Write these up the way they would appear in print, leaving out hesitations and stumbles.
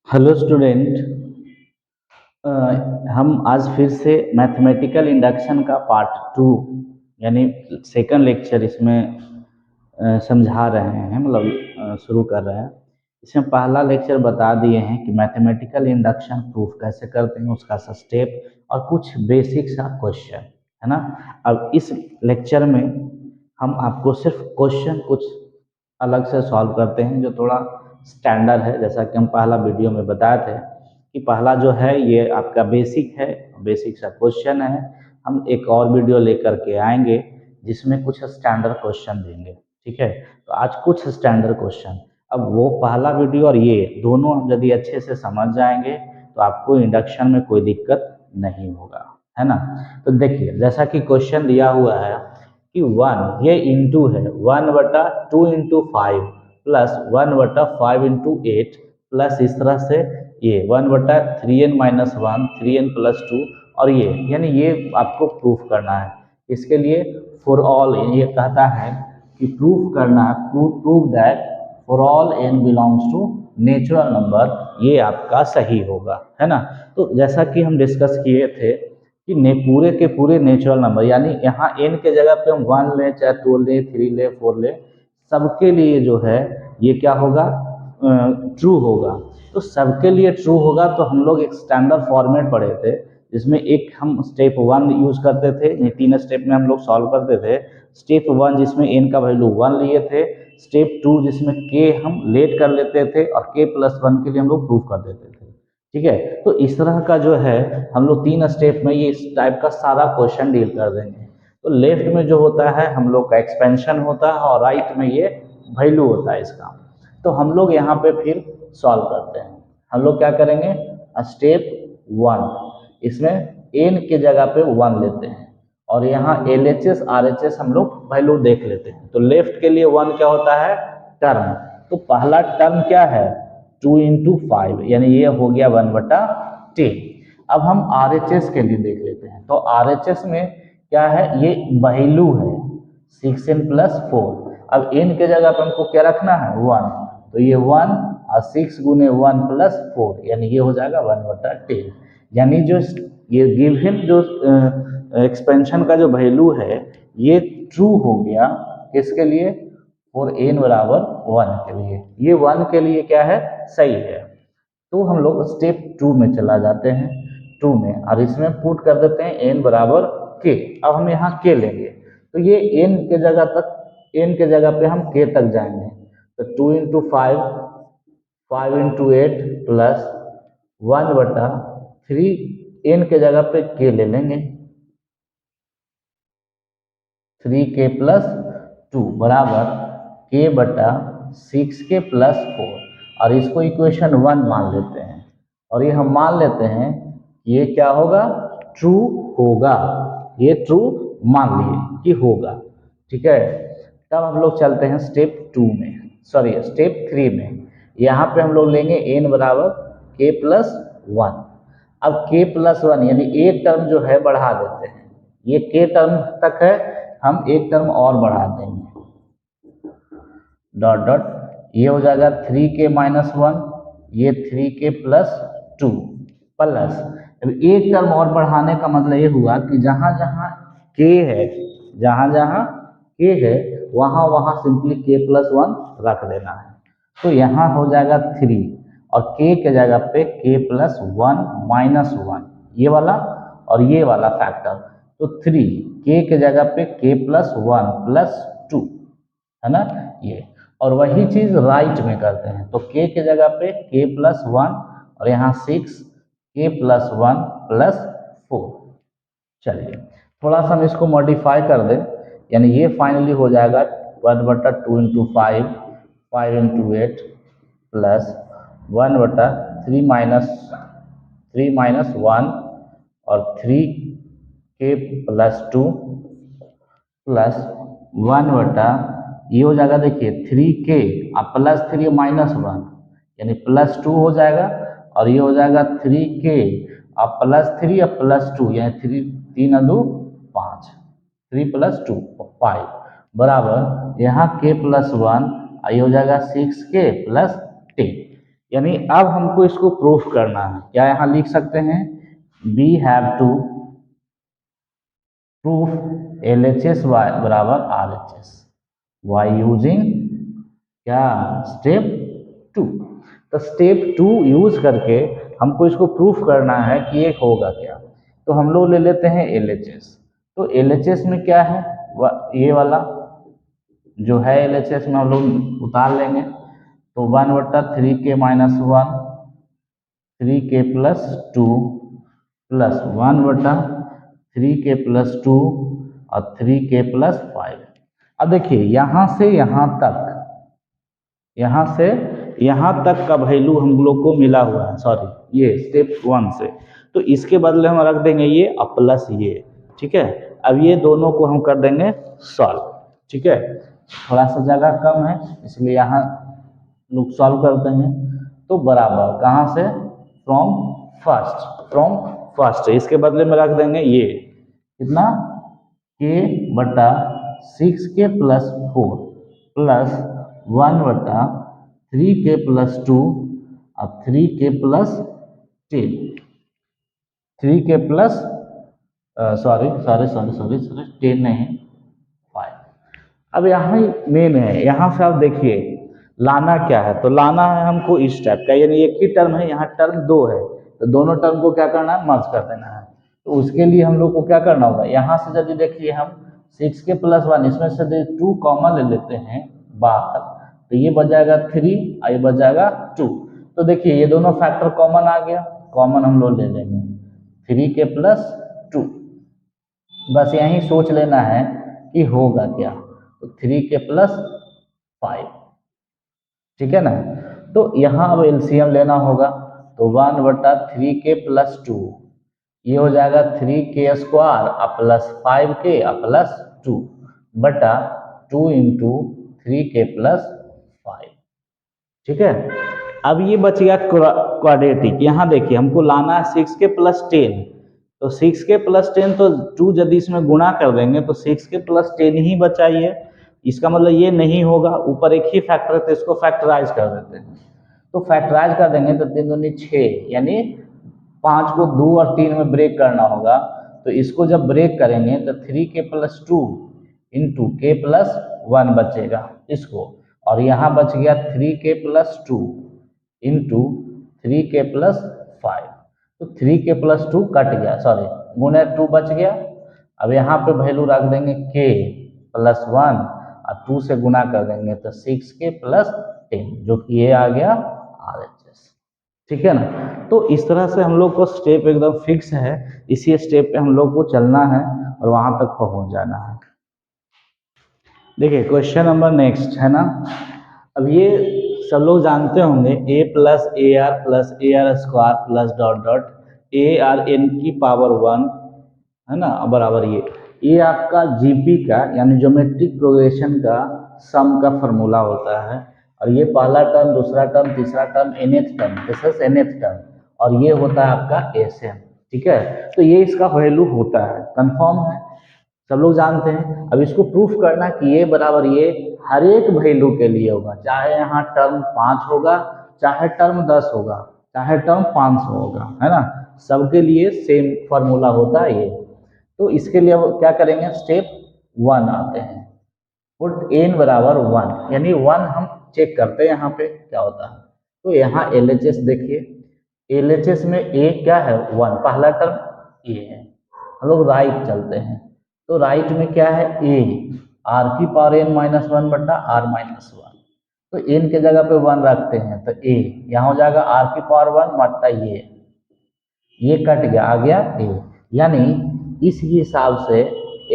Hello student. हम आज फिर से मैथमेटिकल इंडक्शन का पार्ट टू यानी सेकंड लेक्चर इसमें समझा रहे हैं, मतलब शुरू कर रहे हैं। इसमें पहला लेक्चर बता दिए हैं कि मैथमेटिकल इंडक्शन प्रूफ कैसे करते हैं, उसका स्टेप और कुछ बेसिक सा क्वेश्चन है ना। अब इस लेक्चर में हम आपको सिर्फ क्वेश्चन कुछ अलग से सॉल्व करते हैं जो थोड़ा स्टैंडर्ड है, जैसा कि हम पहला वीडियो में बताए थे कि पहला जो है ये आपका बेसिक है, बेसिक सा क्वेश्चन है। हम एक और वीडियो लेकर के आएंगे जिसमें कुछ स्टैंडर्ड क्वेश्चन देंगे, ठीक है। तो आज कुछ स्टैंडर्ड क्वेश्चन, अब वो पहला वीडियो और ये दोनों हम यदि अच्छे से समझ जाएंगे तो आपको इंडक्शन में कोई दिक्कत नहीं होगा, है ना। तो देखिए, जैसा कि क्वेश्चन दिया हुआ है कि वन, ये इंटू है 1/2 × 5 प्लस 1/5 × 8 प्लस इस तरह से ये 1/3n-1 3n+2 और ये, यानी ये आपको प्रूफ करना है। इसके लिए फॉर ऑल ये कहता है कि प्रूफ करना है, prove that for all n belongs to natural number, ये आपका सही होगा, है ना। तो जैसा कि हम डिस्कस किए थे कि पूरे के पूरे नेचुरल नंबर, यानी यहाँ n के जगह पे हम 1 लें, चाहे 2 लें, 3 लें, 4 लें, सबके लिए जो है ये क्या होगा, ट्रू होगा। तो सबके लिए ट्रू होगा तो हम लोग एक स्टैंडर्ड फॉर्मेट पढ़े थे जिसमें एक हम स्टेप 1 यूज करते थे, ये 3 स्टेप में हम लोग सॉल्व करते थे। स्टेप 1 जिसमें n का वैल्यू 1 लिए थे, स्टेप 2 जिसमें k हम लेट कर लेते थे और k+1 के लिए हम लोग प्रूफ कर देते थे, ठीक है। तो इस तरह का जो है हम लोग 3 स्टेप में ये इस टाइप का सारा क्वेश्चन डील कर देंगे। तो लेफ्ट में जो होता है हम लोग का एक्सपेंशन होता है और राइट में ये वैल्यू होता है इसका। तो हम लोग यहाँ पे फिर सॉल्व करते हैं। हम लोग क्या करेंगे, स्टेप 1 इसमें n के जगह पे 1 लेते हैं और यहाँ LHS RHS हम लोग वैल्यू देख लेते हैं। तो लेफ्ट के लिए 1 क्या होता है, टर्म। तो पहला टर्म क्या है, 2 × 5, यानी ये हो गया 1/10। अब हम RHS के लिए देख लेते हैं। तो RHS में क्या है, ये वैल्यू है 6n+4। अब n के जगह पर हमको क्या रखना है, 1। तो ये 1 और 6 × 1+4, यानी ये हो जाएगा 1/10। यानी जो ये गिवन जो एक्सपेंशन का जो वैल्यू है ये ट्रू हो गया, किसके लिए, फॉर n बराबर 1 के लिए। ये 1 के लिए क्या है, सही है। तो हम लोग स्टेप 2 में चला जाते हैं, 2 में, और इसमें पुट कर देते हैं n बराबर k। अब हम यहाँ k लेंगे तो ये n के जगह तक, n के जगह पे हम k तक जाएंगे। तो 2 × 5, 5 × 8 प्लस 1/3, n के जगह पे k ले लेंगे, 3k+2 बराबर k/6k+4, और इसको इक्वेशन 1 मान लेते हैं। और ये हम मान लेते हैं ये क्या होगा, ट्रू होगा। ये ट्रू मान लिए कि होगा, ठीक है। तब हम लोग चलते हैं स्टेप 2 में, सॉरी स्टेप 3 में। यहाँ पे हम लोग लेंगे n बराबर k+1। अब k+1 यानी एक टर्म जो है बढ़ा देते हैं, ये k टर्म तक है, हम एक टर्म और बढ़ा देंगे, डॉट डॉट, ये हो जाएगा 3k-1, ये 3k+2 प्लस, अब एक टर्म और बढ़ाने का मतलब ये हुआ कि जहाँ जहाँ k है, जहाँ जहाँ k है वहाँ वहाँ सिंपली k+1 रख देना है। तो यहाँ हो जाएगा 3 और k के जगह पे k+1-1, ये वाला और ये वाला फैक्टर। तो 3 k के जगह पे k+1+2, है ना ये। और वही चीज राइट में करते हैं, तो k के जगह पे k+1 और यहाँ 6 k+1+4। चलिए थोड़ा सा हम इसको मॉडिफाई कर दें, यानी ये फाइनली हो जाएगा 1/2 × 5, 5 × 8 प्लस 1/3-1 और 3k+2 प्लस 1/, ये हो जाएगा, देखिए 3k और +3 -1 यानी +2 हो जाएगा, और ये हो जाएगा 3k और +3 और +2 यानी 3×2=5, 3+2 5 बराबर यहाँ k+1, ये हो जाएगा 6k+10, यानी अब हमको इसको प्रूफ करना है। क्या यहाँ लिख सकते हैं, we have to proof LHS y बराबर RHS वाई यूजिंग क्या, स्टेप 2। तो स्टेप 2 यूज करके हमको इसको प्रूफ करना है कि ये होगा क्या। तो हम लोग ले लेते हैं LHS। तो LHS में क्या है, ये वाला जो है LHS में हम लोग उतार लेंगे। तो 1/3 k minus 1, 3k plus 2 plus 1/3k plus 2 और 3k प्लस 5। अब देखिए यहाँ से यहाँ तक, यहाँ से यहाँ तक का वैल्यू हम लोग को मिला हुआ है, सॉरी ये स्टेप 1 से। तो इसके बदले हम रख देंगे ये और प्लस ये, ठीक है। अब ये दोनों को हम कर देंगे सॉल्व, ठीक है। थोड़ा सा जगह कम है इसलिए यहाँ लोग सॉल्व कर देंगे। तो बराबर कहाँ से, फ्रॉम फर्स्ट इसके बदले में रख देंगे ये कितना, k/6k plus 4 plus 1/3k plus 2 और 3k plus 10, 3k plus sorry 10 नहीं 5। अब यहाँ मेन है, यहाँ से आप देखिए लाना क्या है। तो लाना है हमको इस टाइप का, यानी एक ही टर्म है, यहाँ टर्म 2 है, तो दोनों टर्म को क्या करना है, मर्ज कर देना है। तो उसके लिए हम लोग को क्या करना होगा, यहाँ से यदि देखिए हम 6k प्लस 1 इसमें से 2 कॉमन ले लेते हैं बाहर, तो ये बच जाएगा 3 और ये बच जाएगा 2। तो देखिए ये दोनों फैक्टर कॉमन आ गया, कॉमन हम लोग ले लेंगे 3k प्लस 2। बस यही सोच लेना है कि होगा क्या, तो 3k प्लस 5, ठीक है ना। तो यहाँ अब एलसीएम लेना होगा। तो 1/3k प्लस 2 ये हो जाएगा 3k square plus 5k plus 2 बटा 2 इंटू 3k प्लस 5, ठीक है। अब ये बच गया क्वाड्रेटिक। यहाँ देखिए हमको लाना है 6k प्लस 10, तो 6k प्लस 10 तो 2 यदि इसमें गुणा कर देंगे तो 6k प्लस 10 ही बचाइए। इसका मतलब ये नहीं होगा, ऊपर एक ही फैक्टर है तो इसको फैक्टराइज कर देते हैं। तो फैक्टराइज कर देंगे तो 3 दूनी 6, यानी 5 को 2 और 3 में ब्रेक करना होगा। तो इसको जब ब्रेक करेंगे तो 3k plus 2 into k plus 1 बचेगा इसको, और यहाँ बच गया 3k plus 2 into 3k plus 5। तो 3k प्लस 2 कट गया, सॉरी गुणे 2 बच गया। अब यहाँ पे वैल्यू रख देंगे k प्लस 1 और 2 से गुना कर देंगे तो 6k प्लस 10, जो कि ये आ गया RHS, ठीक है ना। तो इस तरह से हम लोग को स्टेप एकदम फिक्स है, इसी स्टेप पे हम लोग को चलना है और वहां तक पहुंच जाना है। देखिए क्वेश्चन नंबर नेक्स्ट है ना। अब ये सब लोग जानते होंगे a plus AR plus AR square plus dot dot ARN की पावर 1 है ना, बराबर ये आपका जीपी का यानी ज्योमेट्रिक प्रोग्रेशन का सम का फॉर्मूला होता है। और ये पहला टर्म, दूसरा टर्म, तीसरा term, nth term, this is nth term, और ये होता है आपका SM, ठीक है। तो ये इसका वैल्यू होता है, कंफर्म है, सब लोग जानते हैं। अब इसको प्रूफ करना कि ये बराबर ये हर एक वैल्यू के लिए होगा, चाहे यहाँ टर्म 5 होगा, चाहे टर्म 10 होगा, चाहे टर्म 500 होगा, है ना, सबके लिए सेम फॉर्मूला होता है ये। तो इसके लिए अब क्या करेंगे, स्टेप 1 आते हैं, पुट n बराबर 1, यानी 1 हम चेक करते हैं यहाँ पे क्या होता है। तो यहाँ LHS देखिए, LHS में a क्या है 1, पहला टर्म a है। हम लोग राइट चलते हैं, तो राइट में क्या है a, r की पावर n माइनस 1 बटा r माइनस 1। तो n के जगह पे 1 रखते हैं तो a यहाँ हो जाएगा r की पावर 1 बटा ये कट गया, आ गया a। यानी इस हिसाब से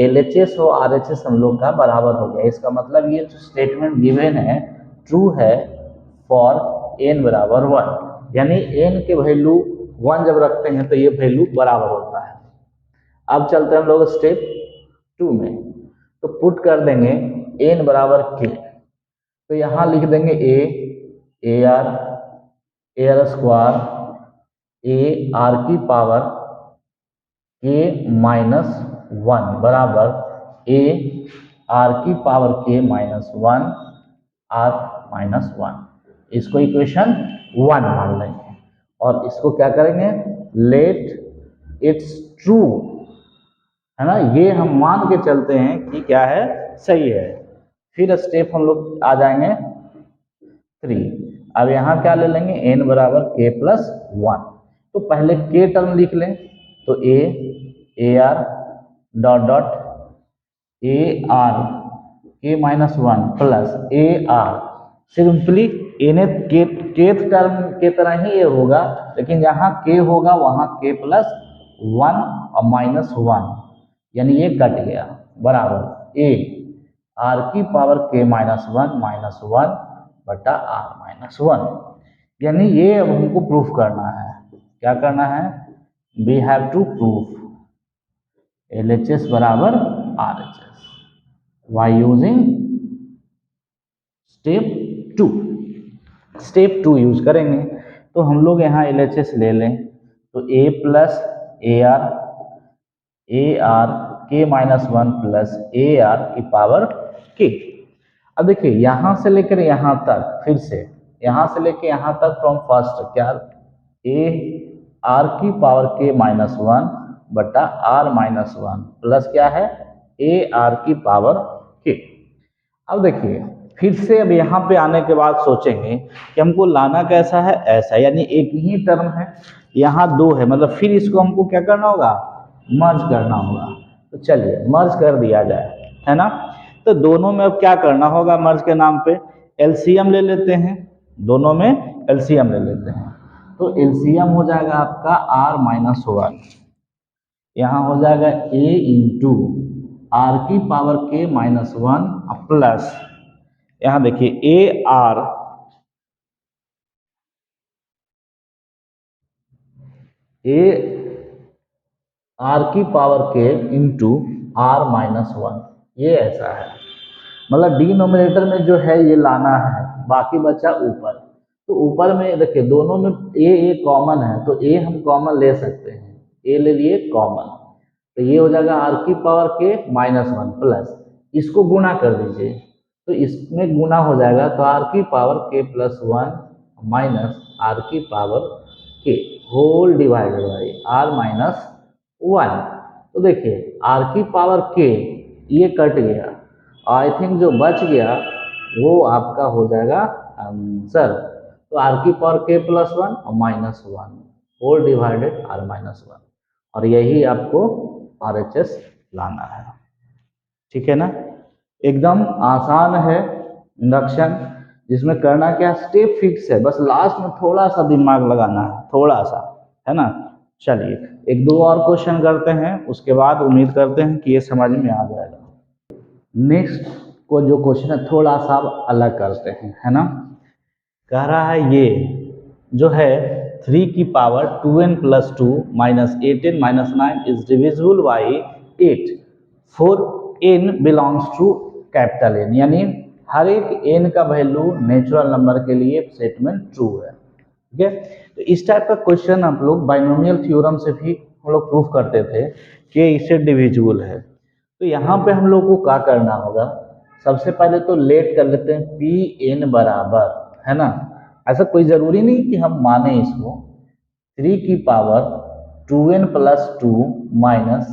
LHS और RHS हम लोग का बराबर हो गया। इसका मतलब ये जो स्टेटमेंट गिवन है ट्रू है फॉर n बराबर 1, यानी n के वैल्यू 1 जब रखते हैं तो ये वैल्यू बराबर होता है। अब चलते हैं हम लोग स्टेप 2 में, तो पुट कर देंगे n बराबर k, तो यहाँ लिख देंगे AR स्क्वायर AR की पावर k माइनस 1 बराबर AR की power k minus 1 R minus 1। इसको इक्वेशन 1 मान लेंगे और इसको क्या करेंगे, लेट इट्स ट्रू, है ना, ये हम मान के चलते हैं कि क्या है, सही है। फिर स्टेप हम लोग आ जाएंगे 3। अब यहाँ क्या ले लेंगे, n बराबर k प्लस 1। तो पहले k टर्म लिख लें, तो a R dot dot A R K minus 1 plus A R, simply kth term के तरह ही ये होगा, लेकिन जहाँ के होगा वहाँ के प्लस 1 और माइनस 1, यानी ये कट गया, बराबर ए आर की पावर के माइनस 1 बटा आर माइनस 1। यानी ये अब हमको प्रूफ करना है, क्या करना है, we have to proof LHS बराबर RHS y using step 2। Step 2 use करेंगे, तो हम लोग यहाँ LHS ले लें, तो a plus A R K minus 1 plus A are की पावर के। अब देखिए यहाँ से लेकर यहाँ तक, फिर से यहाँ से लेकर यहाँ तक फ्रॉम फर्स्ट क्या, ए आर की पावर के माइनस 1 बटा आर माइनस 1 प्लस क्या है, ए आर की पावर के। अब देखिए फिर से अब यहाँ पे आने के बाद सोचेंगे कि हमको लाना कैसा है, ऐसा, यानी एक ही टर्म है, यहाँ 2 है, मतलब फिर इसको हमको क्या करना होगा, मर्ज करना होगा। तो चलिए मर्ज कर दिया जाए, है ना। तो दोनों में अब क्या करना होगा, मर्ज के नाम पे एलसीएम ले लेते हैं, दोनों में एलसीएम ले लेते हैं। तो एलसीएम हो जाएगा आपका आर माइनस 1, यहाँ हो जाएगा ए इंटू आर की पावर के माइनस 1 प्लस, यहाँ देखिए ए आर की पावर के इंटू आर माइनस 1, ये ऐसा है। मतलब डिनोमिनेटर में जो है ये लाना है, बाकी बचा ऊपर। तो ऊपर में देखिए दोनों में ए कॉमन है, तो ए हम कॉमन ले सकते हैं, ए ले लिए कॉमन, तो ये हो जाएगा आर की पावर के माइनस 1 प्लस, इसको गुना कर दीजिए, तो इसमें गुना हो जाएगा, तो आर की power k plus 1 minus r की power k whole divided by r minus 1। तो देखिए आर की पावर के ये कट गया, आई थिंक जो बच गया वो आपका हो जाएगा आंसर। तो आर की पावर के प्लस 1 और minus 1 whole divided r minus 1, और यही आपको RHS लाना है, ठीक है ना। एकदम आसान है इंडक्शन, जिसमें करना क्या, स्टेप फिक्स है, बस लास्ट में थोड़ा सा दिमाग लगाना है, थोड़ा सा, है ना। चलिए एक दो और क्वेश्चन करते हैं, उसके बाद उम्मीद करते हैं कि ये समझ में आ जाएगा। नेक्स्ट को जो क्वेश्चन है थोड़ा सा अलग करते हैं, है ना। कह रहा है ये जो है 3 की power 2n plus 2 minus 8n minus 9 is divisible by 8 for n belongs to capital N, यानी हर एक n का वैल्यू नेचुरल नंबर के लिए स्टेटमेंट ट्रू है, ठीक है। तो इस टाइप का क्वेश्चन आप लोग बाइनोमियल थ्योरम से भी हम लोग प्रूफ करते थे कि इसे डिविजिबल है। तो यहाँ पे हम लोग को क्या करना होगा, सबसे पहले तो लेट कर लेते हैं Pn बराबर, है ना। ऐसा कोई ज़रूरी नहीं कि हम माने इसको, 3 की power 2n plus 2 minus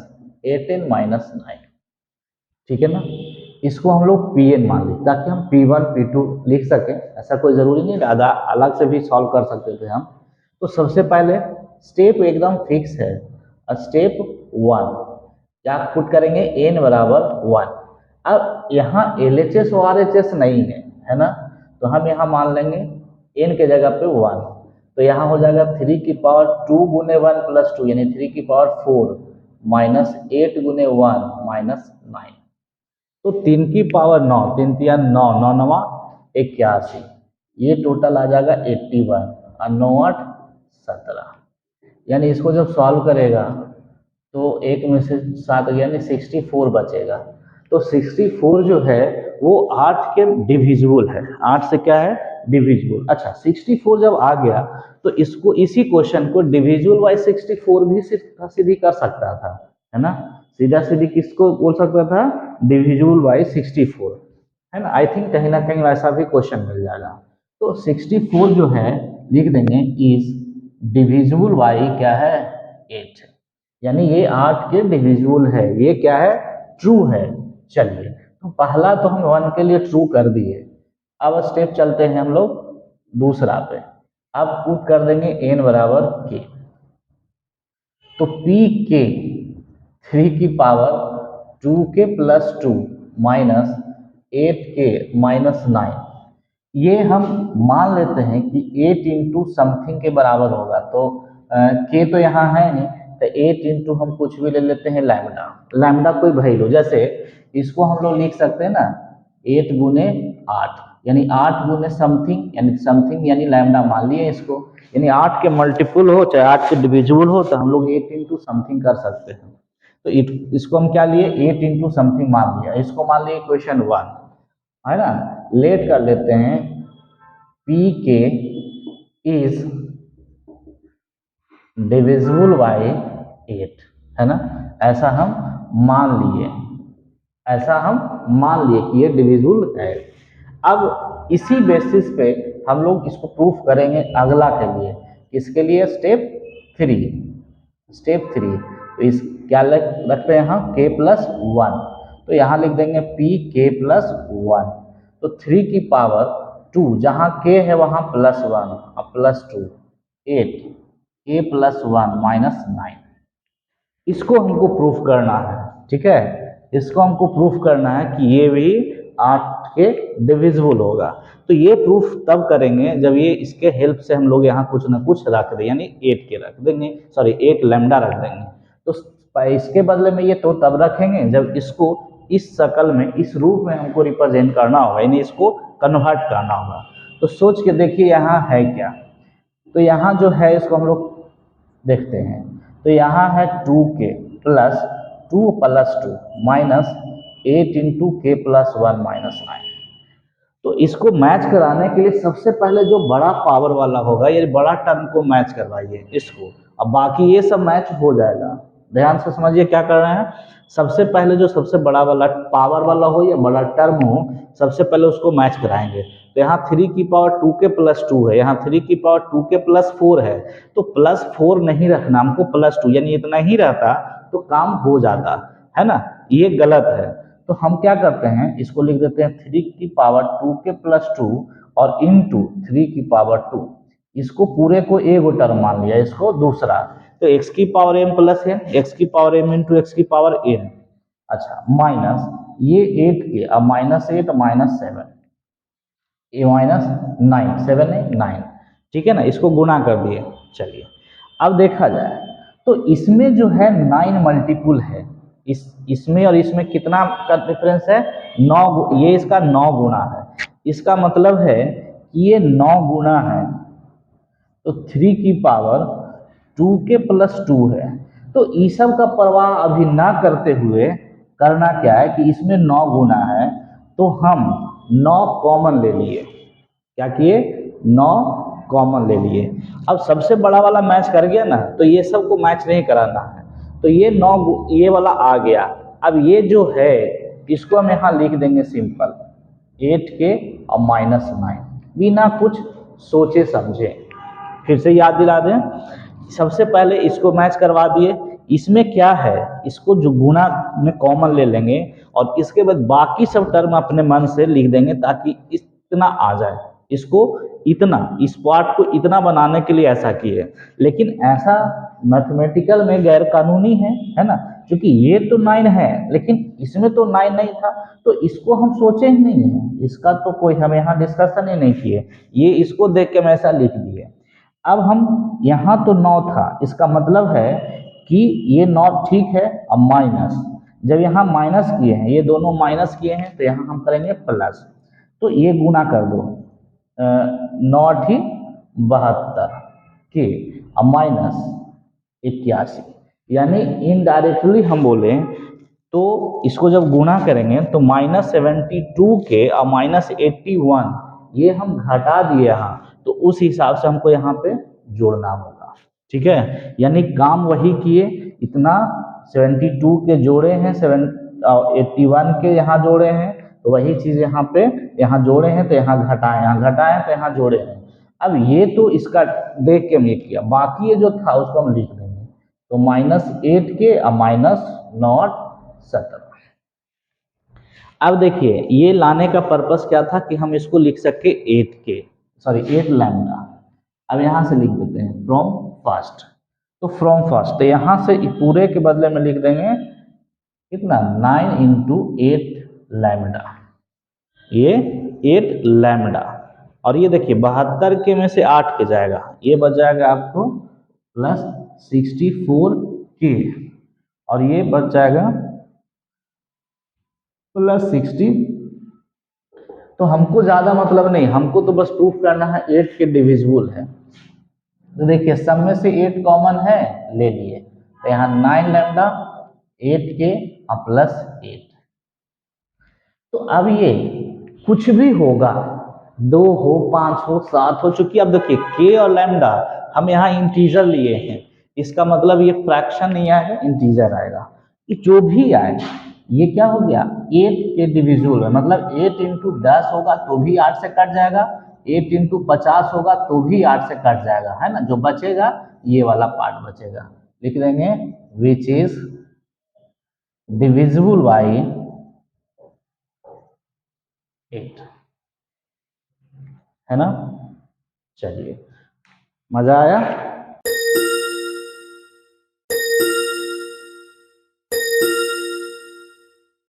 8n minus 9, ठीक है ना। इसको हम लोग Pn मान ली ताकि हम P1 P2 लिख सकें, ऐसा कोई ज़रूरी नहीं, अलग से भी सॉल्व कर सकते थे हम। तो सबसे पहले स्टेप एकदम फिक्स है, स्टेप 1 क्या पुट करेंगे, n बराबर 1। अब यहाँ LHS और RHS नहीं है ना, तो हम यहाँ मान लेंगे n के जगह पे 1, तो यहाँ हो जाएगा 3 की पावर 2 गुने 1 प्लस 2, यानी 3 की पावर 4 माइनस 8 गुने 1 माइनस 9, तो 3 की पावर 9, 3 3 9, 9 9 81, ये टोटल आ जाएगा 81 और 9 8 17, यानी इसको जब सॉल्व करेगा तो एक में से 7 यानी 64 बचेगा। तो 64 जो है वो 8 के डिविजिबल है, 8 से क्या है, डिविजिबल। अच्छा 64 जब आ गया तो इसको, इसी क्वेश्चन को डिविजिबल बाई 64 भी सीधी कर सकता था, है ना। सीधा सीधी किसको बोल सकता था, डिविजिबल बाई 64, है ना। आई थिंक कहीं ना कहीं वैसा भी क्वेश्चन मिल जाएगा। तो 64 जो है लिख देंगे इज डिविजिबल बाई क्या है 8, यानी ये 8 के डिविजिबल है, ये क्या है ट्रू है। चलिए तो पहला तो हम 1 के लिए ट्रू कर दिए। अब स्टेप चलते हैं हम लोग दूसरा पे। अब पुट कर देंगे n बराबर k, तो p के 3 की power 2k plus 2 minus 8k minus 9, ये हम मान लेते हैं कि 8 इंटू समथिंग के बराबर होगा। तो k तो यहाँ है नहीं, तो 8 इंटू हम कुछ भी ले लेते हैं लैम्डा, लैम्डा कोई वैल्यू, जैसे इसको हम लोग लिख सकते हैं ना 8 गुने 8, यानी 8 गुने समथिंग, यानी समथिंग यानी लैम्डा मान लिए इसको, यानी 8 के मल्टीपल हो चाहे 8 के डिविजिबल हो, तो हम लोग 8 इंटू समथिंग कर सकते हैं। तो इसको हम क्या लिए 8 इंटू समथिंग मान लिया, इसको मान लिए इक्वेशन 1 है ना। लेट कर लेते हैं पी के इज डिविजिबल बाय 8, है ना, ऐसा हम मान लिए, ऐसा हम मान लिए कि ये डिविजिबल है। अब इसी बेसिस पे हम लोग इसको प्रूफ करेंगे अगला के लिए, इसके लिए स्टेप 3, स्टेप 3। तो इस क्या रखते हैं यहाँ k प्लस 1, तो यहाँ लिख देंगे p k प्लस 1, तो 3 की पावर 2, जहाँ k है वहाँ प्लस 1 और प्लस 2 8 k प्लस 1 माइनस 9, इसको हमको प्रूफ करना है। ठीक है, इसको हमको प्रूफ करना है कि ये भी 8 के डिविजिबल होगा। तो ये प्रूफ तब करेंगे जब ये इसके हेल्प से हम लोग यहाँ कुछ ना कुछ रख दें, यानी 8 के रख देंगे, सॉरी 8 लैम्डा रख देंगे। तो इसके बदले में ये तो तब रखेंगे जब इसको इस शक्ल में, इस रूप में हमको रिप्रेजेंट करना होगा, यानी इसको कन्वर्ट करना होगा। तो सोच के देखिए यहाँ है क्या, तो यहाँ जो है इसको हम लोग देखते हैं, तो यहाँ है 2k plus 2 plus 2 minus 8 into के प्लस 1 माइनस 9। तो इसको मैच कराने के लिए सबसे पहले जो बड़ा पावर वाला होगा, ये बड़ा टर्म को मैच करवाइए इसको, अब बाकी ये सब मैच हो जाएगा। ध्यान से समझिए क्या कर रहे हैं, सबसे पहले जो सबसे बड़ा वाला पावर वाला हो या बड़ा टर्म हो, सबसे पहले उसको मैच कराएंगे। तो यहाँ 3 की पावर 2k प्लस 2 है, यहाँ 3 की पावर 2k प्लस 4 है, तो प्लस 4 नहीं रखना हमको, प्लस 2, यानी इतना ही रहता तो काम हो जाता, है ना, ये गलत है। तो हम क्या करते हैं, इसको लिख देते हैं 3 की पावर 2k प्लस 2 और इंटू 3 की पावर 2, इसको पूरे को एक टर्म मान लिया, इसको दूसरा, तो x की पावर m प्लस है, x की पावर m इंटू x की पावर n, अच्छा माइनस ये 8 के, अब माइनस 8 माइनस 7, ये माइनस 9, 7 है 9, ठीक है ना, इसको गुना कर दिए। चलिए अब देखा जाए तो इसमें जो है 9 मल्टीपुल है, इसमें और इसमें कितना का डिफरेंस है 9, ये इसका 9 गुना है, इसका मतलब है कि ये 9 गुना है, तो 3 की पावर 2k प्लस 2 है। तो ई सब का परवाह अभी ना करते हुए करना क्या है कि इसमें 9 गुना है, तो हम 9 कॉमन ले लिए, क्या किए 9 कॉमन ले लिए। अब सबसे बड़ा वाला मैच कर गया ना, तो ये सब को मैच नहीं कराना है, तो ये 9 ये वाला आ गया। अब ये जो है इसको हम यहाँ लिख देंगे सिंपल 8k और माइनस 9, बिना कुछ सोचे समझे। फिर से याद दिला दें, सबसे पहले इसको मैच करवा दिए, इसमें क्या है इसको जो गुना में कॉमन ले लेंगे और इसके बाद बाकी सब टर्म अपने मन से लिख देंगे ताकि इतना आ जाए, इसको इतना, इस पार्ट को इतना बनाने के लिए ऐसा किए। लेकिन ऐसा मैथमेटिकल में गैर कानूनी है ना, क्योंकि ये तो 9 है लेकिन इसमें तो 9 नहीं था, तो इसको हम सोचे ही नहीं है, इसका तो कोई हम यहाँ डिस्कशन ही नहीं किए, ये इसको देख के हम ऐसा लिख दिए। अब हम यहाँ तो 9 था, इसका मतलब है कि ये 9 ठीक है, अब माइनस, जब यहाँ माइनस किए हैं, ये दोनों माइनस किए हैं, तो यहाँ हम करेंगे प्लस, तो ये गुना कर दो 9 ठीक 72 के अब माइनस 81, यानी इनडायरेक्टली हम बोले तो इसको जब गुना करेंगे तो -72 के और -81 ये हम घटा दिए यहाँ, तो उस हिसाब से हमको यहाँ पे जोड़ना होगा। ठीक है, यानी काम वही किए, इतना 72 के जोड़े हैं 81 के यहाँ जोड़े हैं, तो वही चीज़ यहाँ पे, यहाँ जोड़े हैं तो यहाँ घटाएं, यहाँ घटाएं तो यहाँ जोड़े हैं। अब ये तो इसका देख के हम ये किया, बाकी ये जो था उसको हम लिख देंगे। तो -8 के और -0.17। अब देखिए ये लाने का पर्पस क्या था कि हम इसको लिख सके 8 लैम्डा। अब यहाँ से लिख देते हैं फ्रॉम फर्स्ट। तो फ्रॉम फर्स्ट, तो यहाँ से पूरे के बदले में लिख देंगे कितना, 9 × 8 लैम्डा, ये 8 लैम्डा। और ये देखिए 72 के में से 8 के जाएगा, ये बच जाएगा आपको +64 के, और ये बच जाएगा +60। तो हमको ज़्यादा मतलब नहीं, हमको तो बस प्रूफ करना है 8 के डिविजिबल है। तो देखिए सब में से 8 कॉमन है, ले लिए, तो यहाँ 9 लैम्डा 8 के +8। तो अब ये कुछ भी होगा, 2 हो, 5 हो, 7 हो, चूंकि अब देखिए के और लैम्डा हम यहाँ इंटीजर लिए हैं, इसका मतलब ये फ्रैक्शन नहीं आएगा, इंटीजर आएगा। ये जो भी आए, ये क्या हो गया 8 के डिविजिबल है, मतलब 8 × 10 होगा तो भी 8 से कट जाएगा, 8 × 50 होगा तो भी 8 से कट जाएगा, है ना। जो बचेगा ये वाला पार्ट बचेगा, लिख देंगे विच इज डिविजिबल बाई 8, है ना। चलिए, मजा आया।